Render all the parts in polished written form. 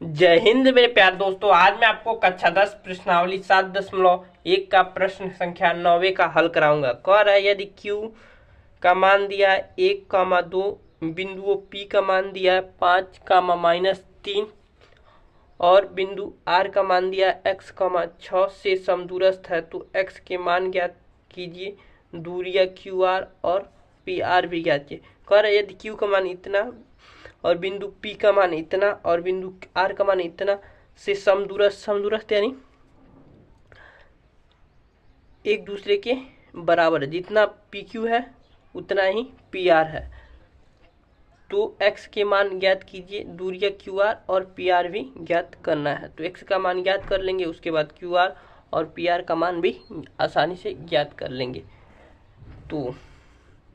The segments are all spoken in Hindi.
जय हिंद मेरे प्यारे दोस्तों। आज मैं आपको कक्षा 10 प्रश्नावली 7.1 का प्रश्न संख्या 9 का हल कराऊंगा। कह रहा है यदि Q का मान दिया है 1, 2 बिंदुओं P का मान दिया है 5, -3 और बिंदु R का मान दिया है x, 6 से समदूरस्थ है तो x के मान ज्ञात कीजिए। दूरियां QR और PR भी ज्ञात कीजिए। कह रहा है यदि Q का मान इतना और बिंदु P का मान इतना और बिंदु R का मान इतना से समदूरस्थ समदूरस्थ यानी एक दूसरे के बराबर है। जितना PQ है उतना ही PR है तो x के मान ज्ञात कीजिए। दूरियां QR और PR भी ज्ञात करना है तो x का मान ज्ञात कर लेंगे, उसके बाद QR और PR का मान भी आसानी से ज्ञात कर लेंगे। तो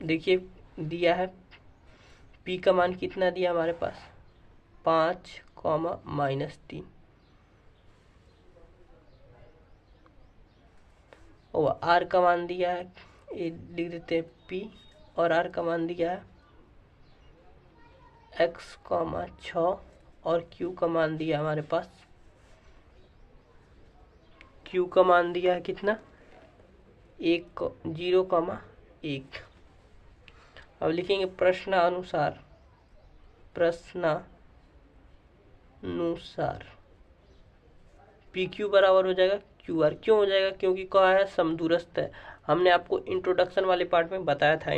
देखिए दिया है P का मान कितना दिया हमारे पास 5, -3 और R का मान दिया है, ये लिख देते हैं P और R का मान दिया है x, 6 और Q का मान दिया हमारे पास Q का मान दिया है कितना 0,1। अब लिखेंगे प्रश्नानुसार PQ बराबर हो जाएगा QR। क्यों हो जाएगा? क्योंकि कहा है समदूरस्थ है। हमने आपको इंट्रोडक्शन वाले पार्ट में बताया था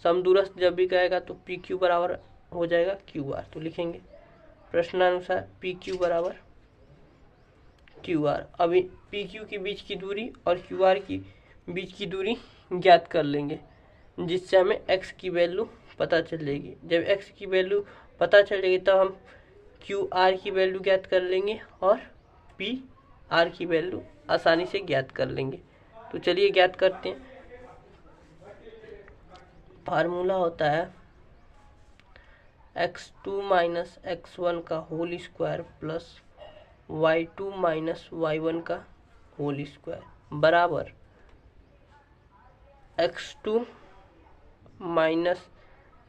समदूरस्थ जब भी कहेगा तो PQ बराबर हो जाएगा QR। तो लिखेंगे प्रश्नानुसार PQ बराबर QR। अभी PQ के बीच की दूरी और QR की बीच की दूरी ज्ञात कर लेंगे जिससे हमें x की वैल्यू पता चलेगी। जब x की वैल्यू पता चलेगी तब हम QR की वैल्यू ज्ञात कर लेंगे और PR की वैल्यू आसानी से ज्ञात कर लेंगे। तो चलिए ज्ञात करते हैं। फार्मूला होता है x2 - x1 का whole square plus y2 - y1 का होल स्क्वायर बराबर x2 -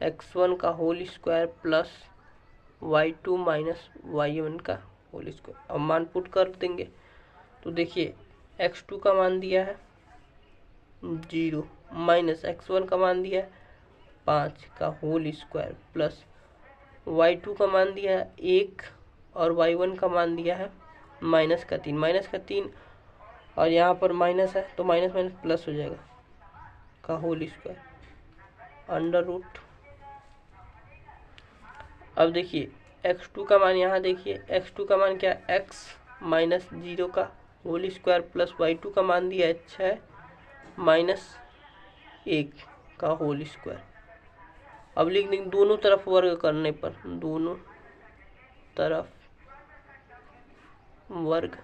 x1 का whole square plus y2 - y1 का होल स्क्वायर। अब मान पुट कर देंगे तो देखिए x2 का मान दिया है 0 माइनस x1 का मान दिया है 5 का होल स्क्वायर प्लस y2 का मान दिया है 1 और y1 का मान दिया है -3 और यहाँ पर माइनस है तो माइनस माइनस प्लस हो जाएगा का होल स्क्वायर अंडर रूट। अब देखिए x2 का मान, यहाँ देखिए x2 का मान क्या है x -0 का होल स्क्वायर प्लस y2 का मान दिया है 6 -1 का होल स्क्वायर। अब लिख देंगे दोनों तरफ वर्ग करने पर, दोनों तरफ वर्ग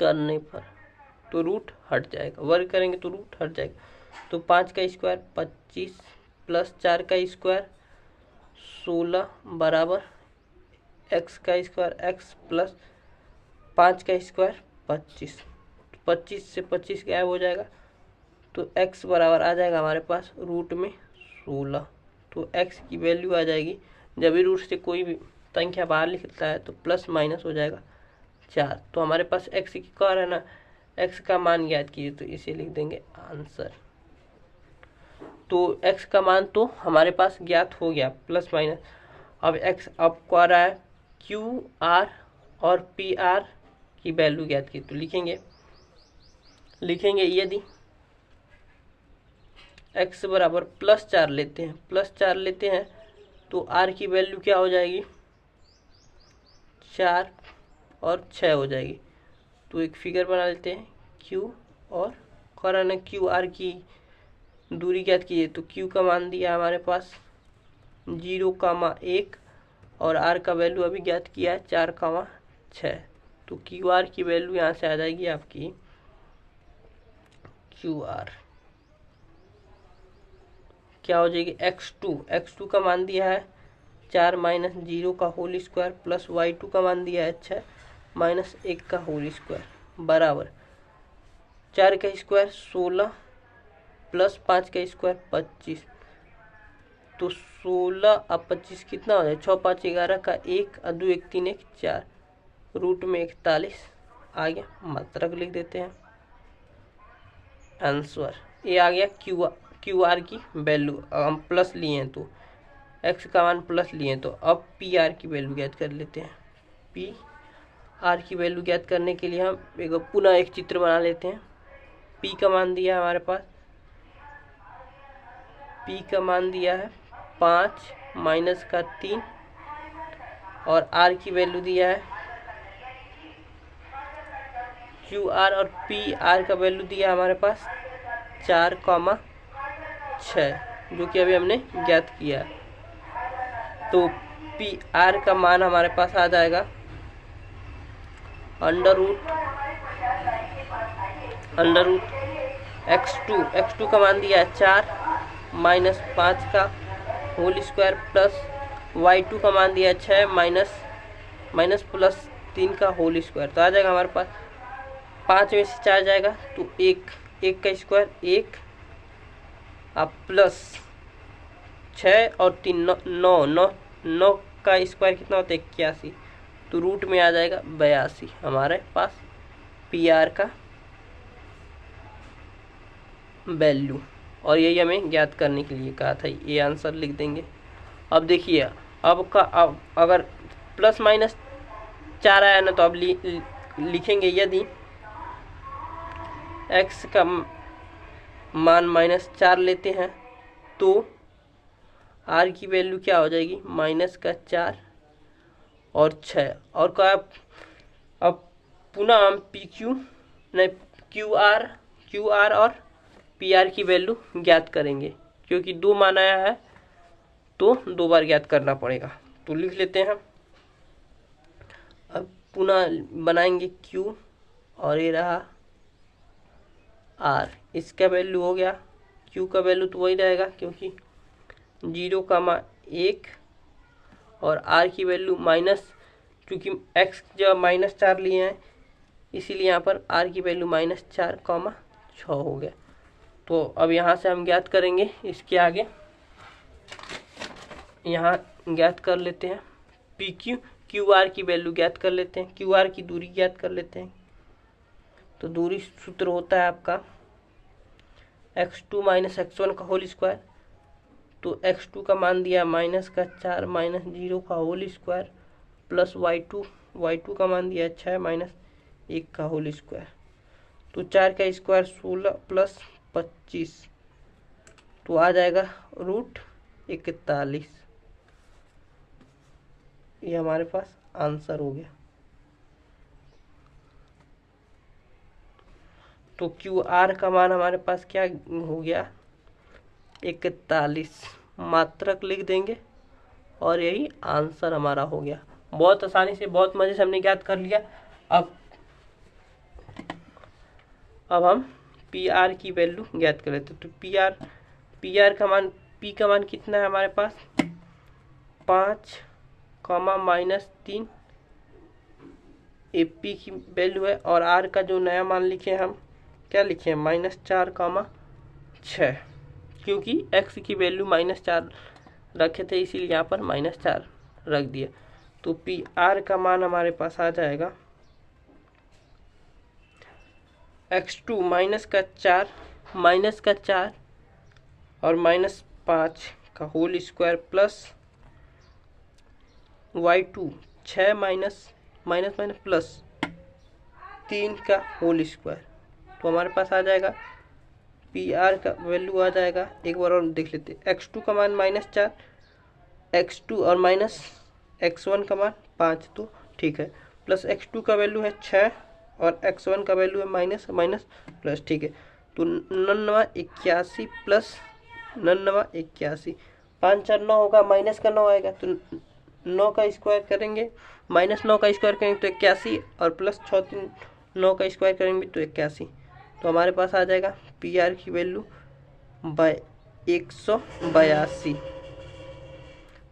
करने पर तो रूट हट जाएगा। वर्ग करेंगे तो रूट हट जाएगा। तो 5 का स्क्वायर 25 प्लस 4 का स्क्वायर 16 बराबर x का स्क्वायर x प्लस 5 का स्क्वायर 25। 25 से 25 गायब हो जाएगा तो x बराबर आ जाएगा हमारे पास रूट में 16। तो x की वैल्यू आ जाएगी, जब भी रूट से कोई भी संख्या बाहर निकलता है तो प्लस माइनस हो जाएगा 4। तो हमारे पास x की क्या है ना, x का मान ज्ञात कीजिए तो इसे लिख देंगे आंसर। तो x का मान तो हमारे पास ज्ञात हो गया प्लस माइनस। अब x अब क्या आ रहा है QR और PR की वैल्यू ज्ञात की तो लिखेंगे यदि x बराबर +4 लेते हैं तो r की वैल्यू क्या हो जाएगी 4 और 6 हो जाएगी। तो एक फिगर बना लेते हैं q और कराना QR की दूरी ज्ञात कीजिए तो q का मान दिया हमारे पास 0,1 और r का वैल्यू अभी ज्ञात किया है 4,6। तो QR की वैल्यू यहाँ से आ जाएगी आपकी QR क्या हो जाएगी x2 का मान दिया है 4 - 0 का होल स्क्वायर प्लस y2 का मान दिया है 6 -1 का होल स्क्वायर बराबर 4 का स्क्वायर 16 प्लस 5 का स्क्वायर 25 तो 16 अब 25 कितना हो जाए, 6 5 11 का 1 और 2 1 3 1 4 रूट में 41 आ गया। मात्रक लिख देते हैं। आंसर ये आ गया क्यू आर की वैल्यू। हम प्लस लिए हैं तो एक्स का मान प्लस लिए हैं, तो अब पी आर की वैल्यू ज्ञात कर लेते हैं। पी आर की वैल्यू ज्ञात करने के लिए हम पुनः एक चित्र बना लेते हैं। पी का मान दिया है हमारे पास, पी का मान दिया है 5 माइनस का 3 और आर की वैल्यू दिया है क्यू आर और पी आर का वैल्यू दिया हमारे पास 4,6 जो कि अभी हमने ज्ञात किया है। तो पी आर का मान हमारे पास आ जाएगा अंडर रूट x2 का मान दिया है 4 माइनस 5 का होल स्क्वायर प्लस y2 का मान दिया है 6 माइनस प्लस 3 का होल स्क्वायर। तो आ जाएगा हमारे पास 5 में से 4 जाएगा तो एक का स्क्वायर 1 अब प्लस 6 और 3 9 का स्क्वायर कितना होता है 81, तो रूट में आ जाएगा 82 हमारे पास पी आर का वैल्यू। और यही हमें ज्ञात करने के लिए कहा था, ये आंसर लिख देंगे। अब देखिए अब अगर प्लस माइनस 4 आया ना, तो अब लिखेंगे यदि x का मान -4 लेते हैं तो r की वैल्यू क्या हो जाएगी -4 और 6 और का। अब पुनः हम क्यू आर और पी आर की वैल्यू ज्ञात करेंगे, क्योंकि 2 मान आया है तो 2 बार ज्ञात करना पड़ेगा। तो लिख लेते हैं। अब पुनः बनाएंगे क्यू और ये रहा आर, इसका वैल्यू हो गया क्यू का वैल्यू तो वही रहेगा क्योंकि 0,1 और आर की वैल्यू क्योंकि x जब -4 लिए हैं इसीलिए यहाँ पर r की वैल्यू -4,6 हो गया। तो अब यहाँ से हम ज्ञात करेंगे इसके आगे, यहाँ ज्ञात कर लेते हैं क्यू आर की वैल्यू ज्ञात कर लेते हैं, क्यू आर की दूरी ज्ञात कर लेते हैं। तो दूरी सूत्र होता है आपका x2 - x1 का होल स्क्वायर। तो x2 का मान दिया -4 -0 का होल स्क्वायर प्लस y2 का मान दिया 6 -1 का होल स्क्वायर। तो 4 का स्क्वायर 16 प्लस 25 तो आ जाएगा √41। ये हमारे पास आंसर हो गया। तो क्यू आर का मान हमारे पास क्या हो गया 41, मात्रक लिख देंगे और यही आंसर हमारा हो गया। बहुत आसानी से बहुत मजे से हमने ज्ञात कर लिया। अब हम पी आर की वैल्यू ज्ञात कर लेते हैं। तो पी आर का मान, पी का मान कितना है हमारे पास 5, -3 पी की वैल्यू है और आर का जो नया मान लिखे हम क्या लिखे हैं -4,6 क्योंकि x की वैल्यू -4 रखे थे इसीलिए यहाँ पर -4 रख दिया। तो पी आर का मान हमारे पास आ जाएगा x2 -4 और -5 का whole square plus y2 6 minus plus 3 का होल स्क्वायर। तो हमारे पास आ जाएगा पी आर का वैल्यू आ जाएगा, एक बार और देख लेते हैं। x2 का मान -4, x2 और -x1 का मान 5 तो ठीक है, प्लस x2 का वैल्यू है 6 और x1 का वैल्यू है माइनस प्लस, ठीक है। तो 81 प्लस 81, 5 4 9 होगा, माइनस का 9 आएगा तो 9 का स्क्वायर करेंगे, -9 का स्क्वायर करेंगे तो 81 और प्लस 6 3 9 का स्क्वायर करेंगे तो 81। तो हमारे पास आ जाएगा पी आर की वैल्यू 182,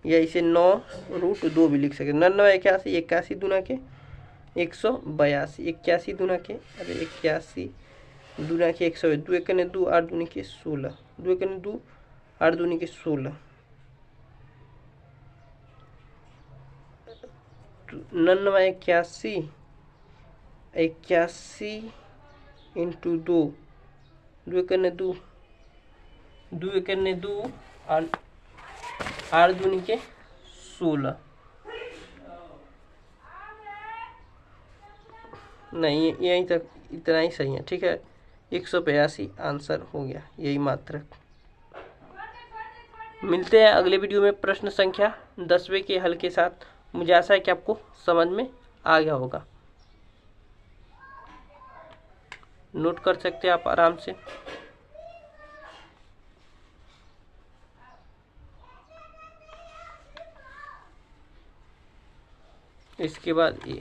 या इसे 9√2 भी लिख सकते। 99 81 81 दूना के 182, 81 दूना के 81 दूना के 100, 2 1 2 8 दूनी के 16, 2 1 2 8 दूनी के 16, 99 81, 81 इंटू 2, 2 करने 2, 2 करने 2, 8 दूनी के 16, नहीं यहीं तक इतना ही सही है। ठीक है, 182 आंसर हो गया, यही मात्रक। मिलते हैं अगले वीडियो में प्रश्न संख्या 10वें के हल के साथ। मुझे आशा है कि आपको समझ में आ गया होगा। नोट कर सकते हैं आप आराम से। इसके बाद ये